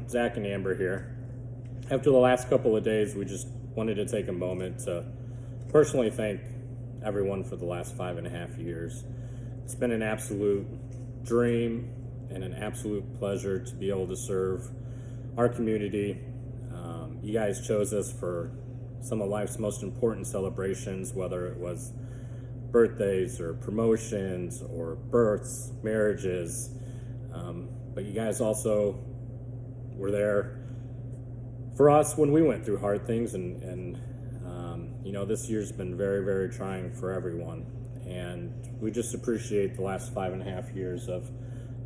Zach and Amber here. After the last couple of days, we just wanted to take a moment to personally thank everyone for the last 5.5 years. It's been an absolute dream and an absolute pleasure to be able to serve our community. You guys chose us for some of life's most important celebrations, whether it was birthdays or promotions or births, marriages. But you guys also were there for us when we went through hard things, and this year's been very, very trying for everyone. And we just appreciate the last 5.5 years of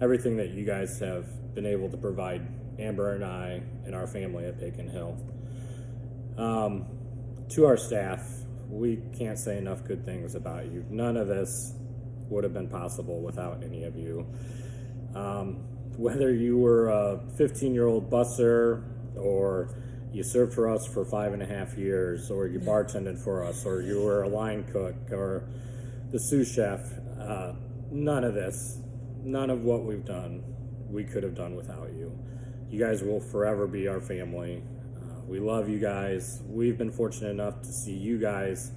everything that you guys have been able to provide Amber and I and our family at Bacon Hill. To our staff, we can't say enough good things about you. None of this would have been possible without any of you. Whether you were a 15-year-old busser, or you served for us for 5.5 years, or you bartended for us, or you were a line cook, or the sous chef, none of what we've done, we could have done without you. You guys will forever be our family. We love you guys. We've been fortunate enough to see you guys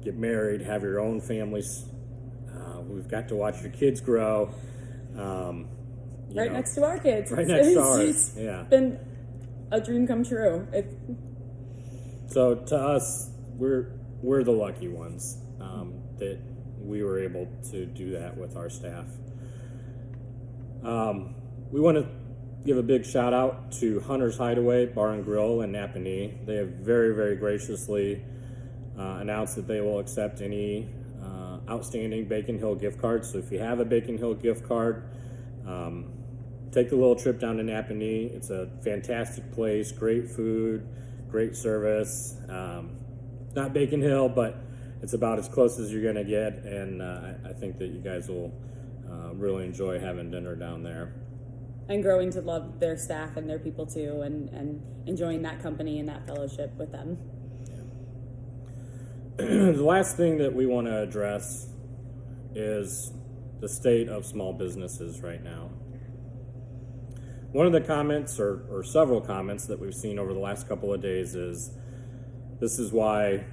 get married, have your own families. We've got to watch your kids grow. Next to our kids. Right next to ours, yeah. It's been a dream come true. So to us, we're the lucky ones that we were able to do that with our staff. We want to give a big shout out to Hunter's Hideaway Bar and Grill in Napanee. They have very, very graciously announced that they will accept any outstanding Bacon Hill gift cards. So if you have a Bacon Hill gift card, take a little trip down to Napanee. It's a fantastic place, great food, great service. Not Bacon Hill, but it's about as close as you're going to get, and I think that you guys will really enjoy having dinner down there. And growing to love their staff and their people too, and enjoying that company and that fellowship with them. The last thing that we want to address is the state of small businesses right now. One of the comments, or several comments that we've seen over the last couple of days, is this is why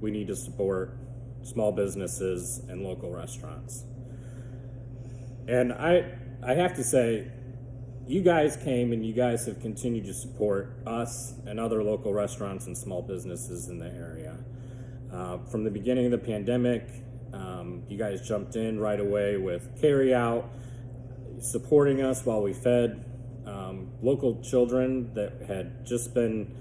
we need to support small businesses and local restaurants. And I have to say, you guys came and you guys have continued to support us and other local restaurants and small businesses in the area. From the beginning of the pandemic, you guys jumped in right away with carryout, supporting us while we fed local children that had just been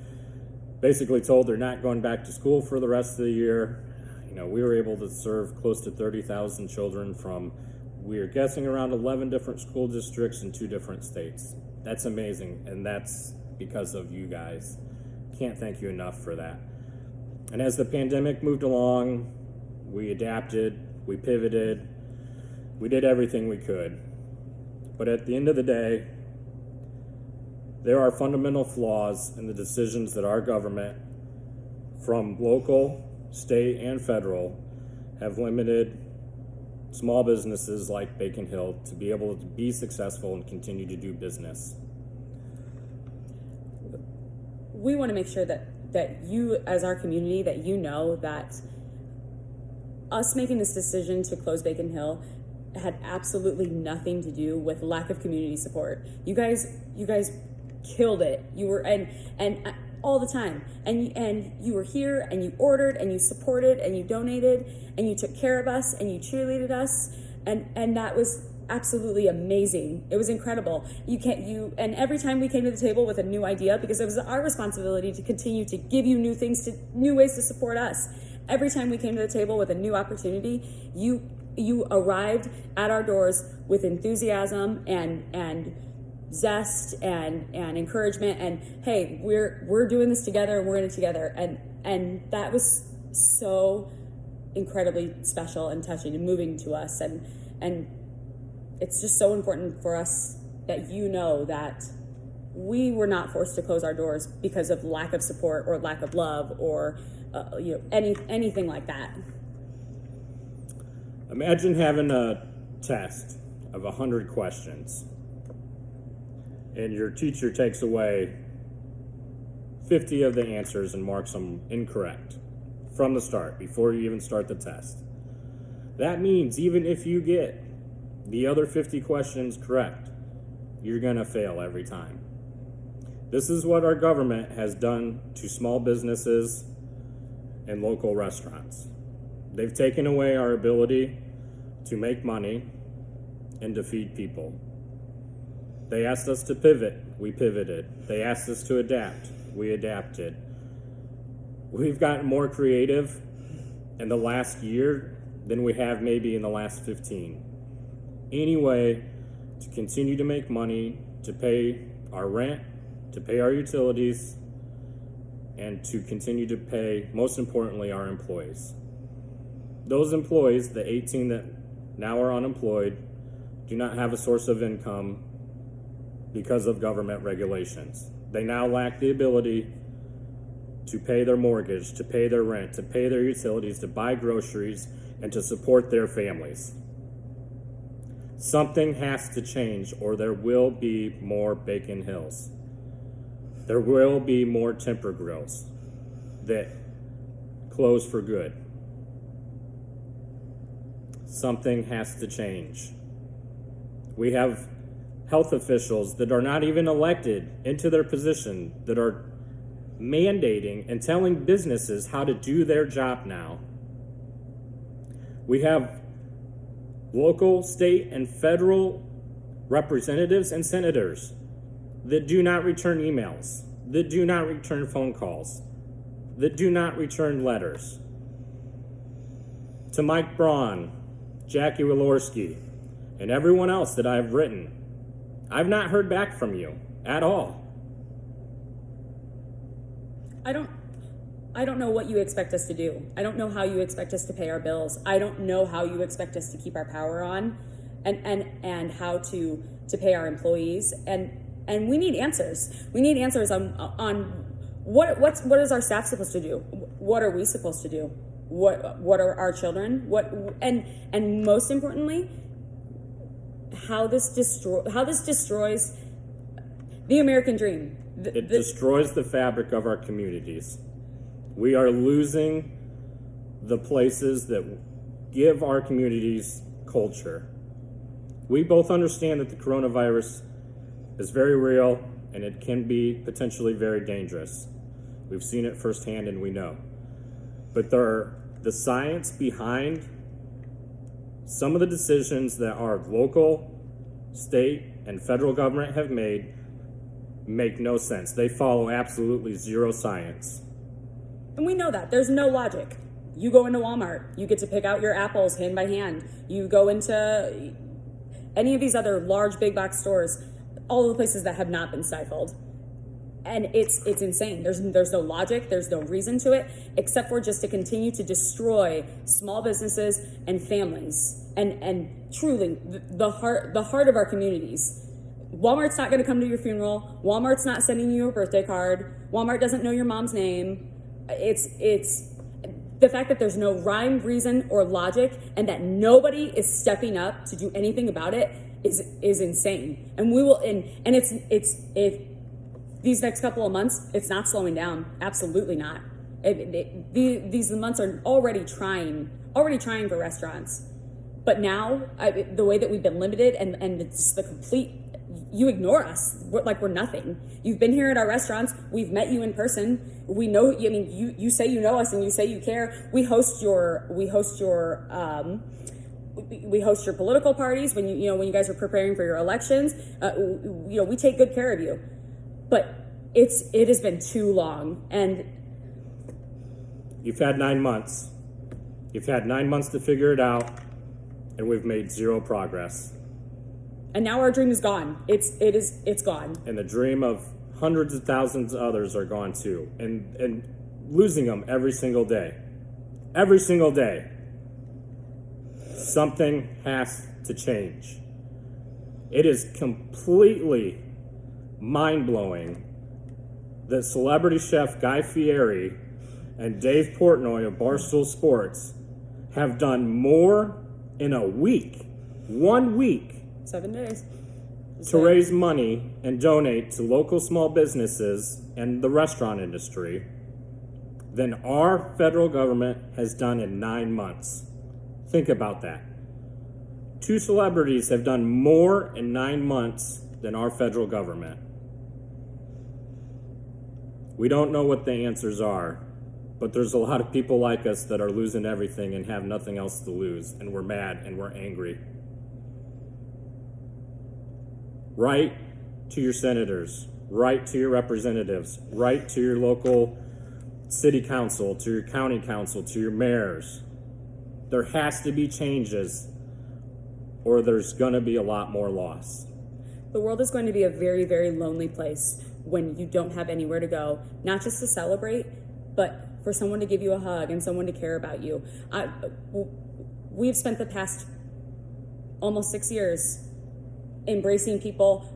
basically told they're not going back to school for the rest of the year. We were able to serve close to 30,000 children from, we're guessing, around 11 different school districts in 2 different states. That's amazing, and that's because of you guys. Can't thank you enough for that. And as the pandemic moved along, we adapted, we pivoted, we did everything we could. But at the end of the day, there are fundamental flaws in the decisions that our government, from local, state, and federal, have limited small businesses like Bacon Hill to be able to be successful and continue to do business. We want to make sure that you, as our community, that you know that us making this decision to close Bacon Hill had absolutely nothing to do with lack of community support. You guys killed it. You were and all the time, and you were here, and you ordered, and you supported, and you donated, and you took care of us, and you cheerleaded us, and that was absolutely amazing. It was incredible. And every time we came to the table with a new idea, because it was our responsibility to continue to give you new ways to support us. Every time we came to the table with a new opportunity, you arrived at our doors with enthusiasm and zest and encouragement, and hey, we're doing this together, and we're in it together, and that was so incredibly special and touching and moving to us, and it's just so important for us that you know that we were not forced to close our doors because of lack of support or lack of love or anything like that. Imagine having a test of 100 questions. and your teacher takes away 50 of the answers and marks them incorrect from the start, before you even start the test. That means even if you get the other 50 questions correct, you're going to fail every time. This is what our government has done to small businesses and local restaurants. They've taken away our ability to make money and to feed people. They asked us to pivot, we pivoted. They asked us to adapt, we adapted. We've gotten more creative in the last year than we have maybe in the last 15. Any way to continue to make money, to pay our rent, to pay our utilities, and to continue to pay, most importantly, our employees. Those employees, the 18 that now are unemployed, do not have a source of income because of government regulations. They now lack the ability to pay their mortgage, to pay their rent, to pay their utilities, to buy groceries, and to support their families. Something has to change, or there will be more Bacon Hills. There will be more Temper Grills that close for good. Something has to change. We have health officials that are not even elected into their position that are mandating and telling businesses how to do their job now. We have local, state, and federal representatives and senators that do not return emails, that do not return phone calls, that do not return letters. To Mike Braun, Jackie Walorski, and everyone else that I've written, I've not heard back from you at all. I don't know what you expect us to do. I don't know how you expect us to pay our bills. I don't know how you expect us to keep our power on and how to pay our employees. And we need answers. We need answers on what is our staff supposed to do? What are we supposed to do? What are our children? And most importantly, how this destroys the American dream. It destroys the fabric of our communities. We are losing the places that give our communities culture. We both understand that the coronavirus is very real and it can be potentially very dangerous. We've seen it firsthand and we know. But the science behind some of the decisions that our local, state, and federal government have made make no sense. They follow absolutely zero science. And we know that. There's no logic. You go into Walmart, you get to pick out your apples hand by hand. You go into any of these other large big box stores, all the places that have not been stifled. And it's insane. There's no logic, there's no reason to it, except for just to continue to destroy small businesses and families and truly the heart of our communities. Walmart's not going to come to your funeral. Walmart's not sending you a birthday card. Walmart doesn't know your mom's name. It's the fact that there's no rhyme, reason, or logic, and that nobody is stepping up to do anything about it is insane. And we will, and it's these next couple of months, it's not slowing down. Absolutely not. These months are already trying for restaurants. But now, the way that we've been limited and it's the complete, you ignore us like we're nothing. You've been here at our restaurants. We've met you in person. We know. I mean, you say you know us and you say you care. We host your political parties when when you guys are preparing for your elections. We take good care of you. But it has been too long, and you've had 9 months. You've had 9 months to figure it out, and we've made zero progress. And now our dream is gone. It's gone. And the dream of hundreds of thousands of others are gone too. And losing them every single day. Every single day. Something has to change. It is completely mind-blowing that celebrity chef Guy Fieri and Dave Portnoy of Barstool Sports have done more in a week, 1 week, 7 days, to raise money and donate to local small businesses and the restaurant industry than our federal government has done in 9 months. Think about that. 2 celebrities have done more in 9 months than our federal government. We don't know what the answers are, but there's a lot of people like us that are losing everything and have nothing else to lose, and we're mad and we're angry. Write to your senators, write to your representatives, write to your local city council, to your county council, to your mayors. There has to be changes, or there's going to be a lot more loss. The world is going to be a very, very lonely place when you don't have anywhere to go, not just to celebrate, but for someone to give you a hug and someone to care about you. We've spent the past almost 6 years embracing people,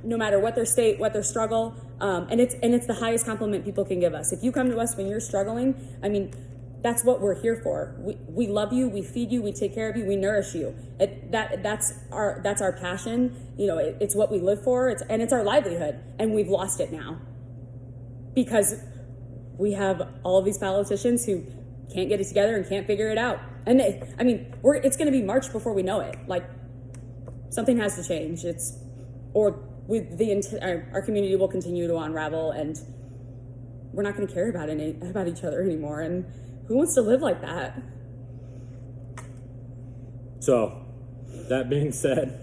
no matter what their state, what their struggle, and it's the highest compliment people can give us. If you come to us when you're struggling, I mean, that's what we're here for. We love you, we feed you, we take care of you, we nourish you. That's our passion. You know, it's what we live for. It's our livelihood, and we've lost it now because we have all of these politicians who can't get it together and can't figure it out. And it's going to be March before we know it. Like, something has to change. Our community will continue to unravel, and we're not going to care about each other anymore. And who wants to live like that? So, that being said,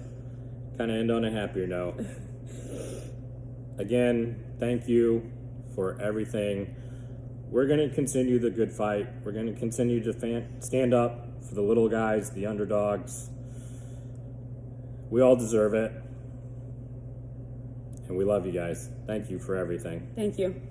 kind of end on a happier note. Again, thank you for everything. We're going to continue the good fight. We're going to continue to stand up for the little guys, the underdogs. We all deserve it. And we love you guys. Thank you for everything. Thank you.